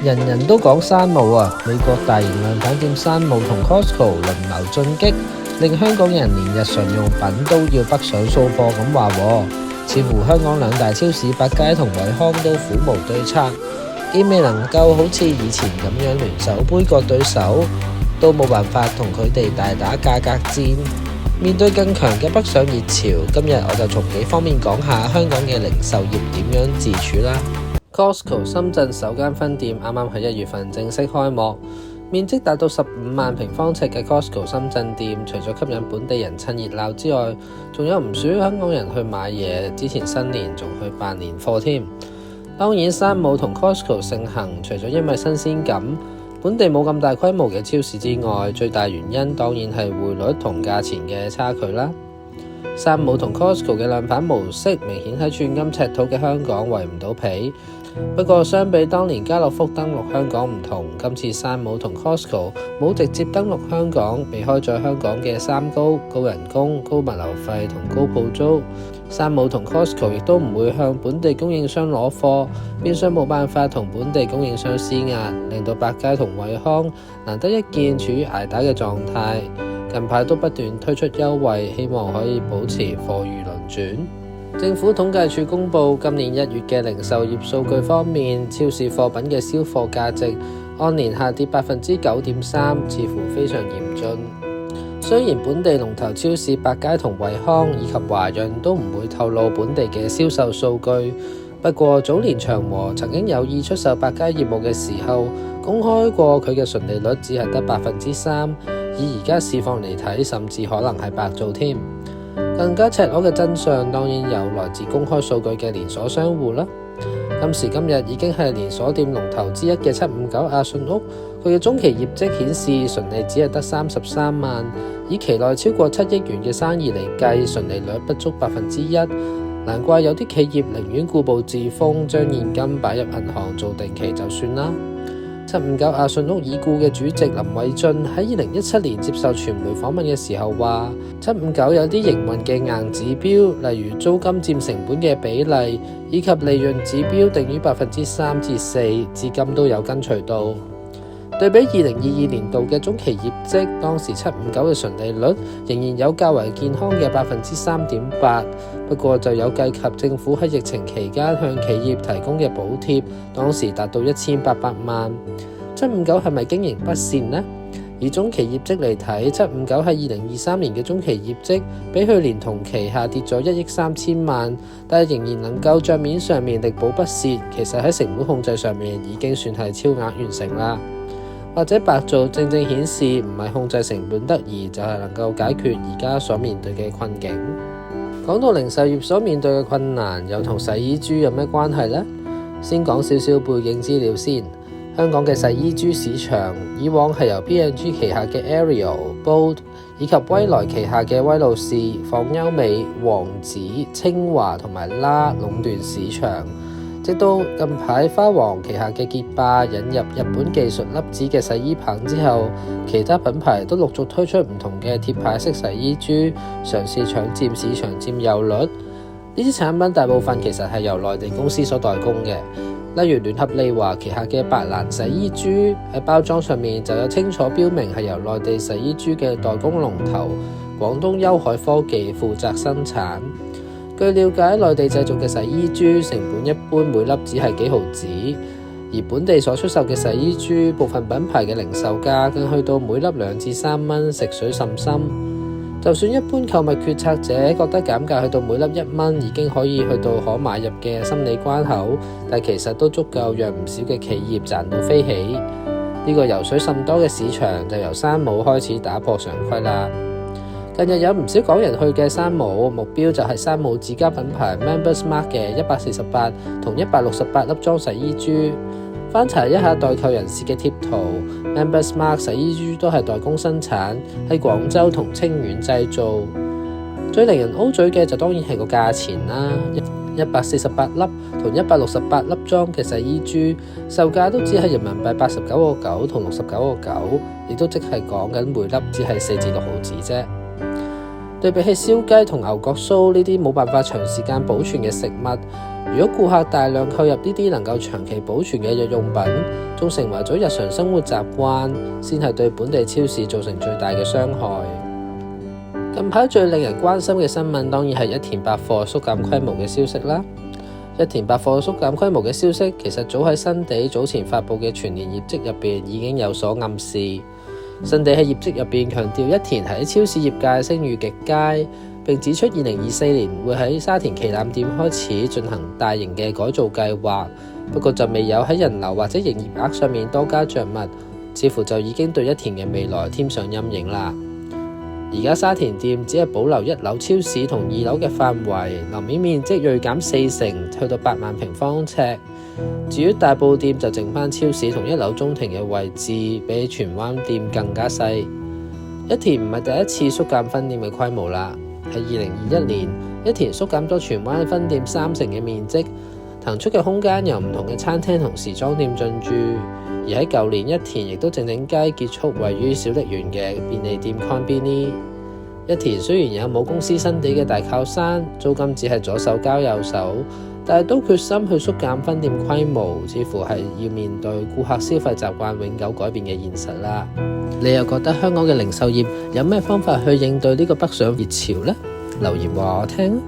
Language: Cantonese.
人人都講山姆啊！美國大型量販店山姆同 Costco 輪流進擊，令香港人連日常用品都要北上掃貨咁話喎。似乎香港兩大超市百佳同惠康都苦無對策，既未能夠好似以前咁樣聯手杯葛對手，都冇辦法同佢哋大打價格戰。面對更強嘅北上熱潮，今日我就從幾方面講下香港嘅零售業點樣自處啦。Costco 深圳首間分店啱啱喺1月份正式開幕，面積達到15萬平方尺嘅 Costco 深圳店，除咗吸引本地人趁熱鬧之外，仲有唔少香港人去買嘢，之前新年仲去辦年貨添。當然，山姆同 Costco 盛行，除咗因為新鮮感、本地冇咁大規模嘅超市之外，最大原因當然係匯率同價錢嘅差距啦。山姆同 Costco 嘅量販模式明顯喺寸金尺土嘅香港圍唔到皮。不過相比當年家樂福登陸香港唔同，今次山姆同 Costco 冇直接登陸香港，避開咗香港嘅三高：高人工、高物流費同高鋪租。山姆同 Costco 亦都唔會向本地供應商攞貨，變相冇辦法同本地供應商施壓，令到百佳同惠康難得一見處於捱打嘅狀態。近排都不斷推出優惠，希望可以保持貨如輪轉。政府統計處公佈今年1月嘅零售業數據方面，超市貨品嘅銷貨價值按年下跌9.3%，似乎非常嚴峻。雖然本地龍頭超市百佳同惠康以及華潤都唔會透露本地嘅銷售數據，不過早年長和曾經有意出售百佳業務嘅時候，公開過佢嘅純利率只係得3%，以而家市況嚟睇，甚至可能係白做添。更加赤裸嘅真相當然有來自公開數據嘅連鎖商戶啦。今時今日已經係連鎖店龍頭之一嘅759阿信屋，佢嘅中期業績顯示純利只係得33萬，以期內超過7億元嘅生意嚟計，純利率不足1%。難怪有啲企業寧願固步自封，將現金擺入銀行做定期就算啦。759阿信屋已故嘅主席林偉俊喺2017年接受傳媒訪問嘅時候話，759有啲營運嘅硬指標，例如租金佔成本嘅比例，以及利潤指標定於3%至4%，至今都有跟隨到。對比2022年度嘅中期業績，當時759嘅純利率仍然有較為健康嘅3.8%，不過就有計及政府喺疫情期間向企業提供嘅補貼，當時達到1800萬。759係咪經營不善呢？以中期業績嚟睇，759喺2023年嘅中期業績比去年同期下跌咗1億3千萬，但係仍然能夠帳面上面力保不蝕，其實喺成本控制上面已經算係超額完成啦。或者白做正正顯示唔係控制成本得宜，就係能夠解決而家所面對嘅困境。講到零售業所面對嘅困難，又同洗衣珠有咩關係呢？先講少少背景資料先。香港嘅洗衣珠市場以往係由 P&G 旗下嘅 Ariel、Bold 以及威萊旗下嘅威露士、放優美、王子、清華同埋LA壟斷市場。直到近排花王旗下嘅潔霸引入日本技術粒子嘅洗衣棒之後，其他品牌都陸續推出唔同嘅貼牌式洗衣珠，嘗試搶佔市場佔有率。呢啲產品大部分其實係由內地公司所代工嘅，例如聯合利華旗下嘅白蘭洗衣珠，喺包裝上面就有清楚標明係由內地洗衣珠嘅代工龍頭廣東優海科技負責生產。據了解，內地製造嘅洗衣珠成本一般每粒只係幾毫子，而本地所出售嘅洗衣珠部分品牌嘅零售價更去到每粒2至3蚊，食水甚深。就算一般購物決策者覺得減價去到每粒1蚊已經可以去到可買入嘅心理關口，但其實都足夠讓唔少嘅企業賺到飛起。呢個油水甚多嘅市場就由山姆開始打破常規啦。近日有唔少港人去嘅山姆，目標就係山姆自家品牌 Members Mark 嘅148同168粒裝洗衣珠。翻查一下代購人士嘅貼圖， Members Mark 洗衣珠都係代工生產，喺廣州同清遠製造。最令人 O 嘴嘅就當然係個價錢啦，148粒同168粒裝嘅洗衣珠，售價都只係人民幣89個9同69個9，亦都即係講緊每粒只係4至6毫子啫。對比起燒雞同牛角酥呢啲冇辦法長時間保存嘅食物，如果顧客大量購入呢啲能夠長期保存嘅日用品，仲成為咗日常生活習慣，先係對本地超市造成最大嘅傷害。近排最令人關心嘅新聞，當然係一田百貨縮減規模嘅消息啦。一田百貨縮減規模嘅消息，其實早喺新地早前發佈嘅全年業績入邊已經有所暗示。新地喺業績入邊強調，一田喺超市業界聲譽極佳，並指出2024年會喺沙田旗艦店開始進行大型嘅改造計劃，不過就未有喺人流或者營業額上面多加着墨，似乎就已經對一田嘅未來添上陰影啦。而家沙田店只係保留1樓超市同2樓嘅範圍，樓面面積銳減40%，去到8萬平方尺。至於大埔店就剩返超市同1樓中庭嘅位置，比荃灣店更加細。一田唔係第一次縮減分店嘅規模啦，喺2021年，一田縮減咗荃灣分店30%嘅面積，騰出嘅空間由唔同嘅餐廳同時裝店進駐。而喺舊年，一田亦都靜靜雞結束位於小瀝源嘅便利店 Conveni。一田雖然有母公司新地嘅大靠山，租金只係左手交右手，但係都決心去縮減分店規模，似乎係要面對顧客消費習慣永久改變嘅現實啦。你又覺得香港嘅零售業有咩方法去應對呢個北上熱潮呢？留言話我聽。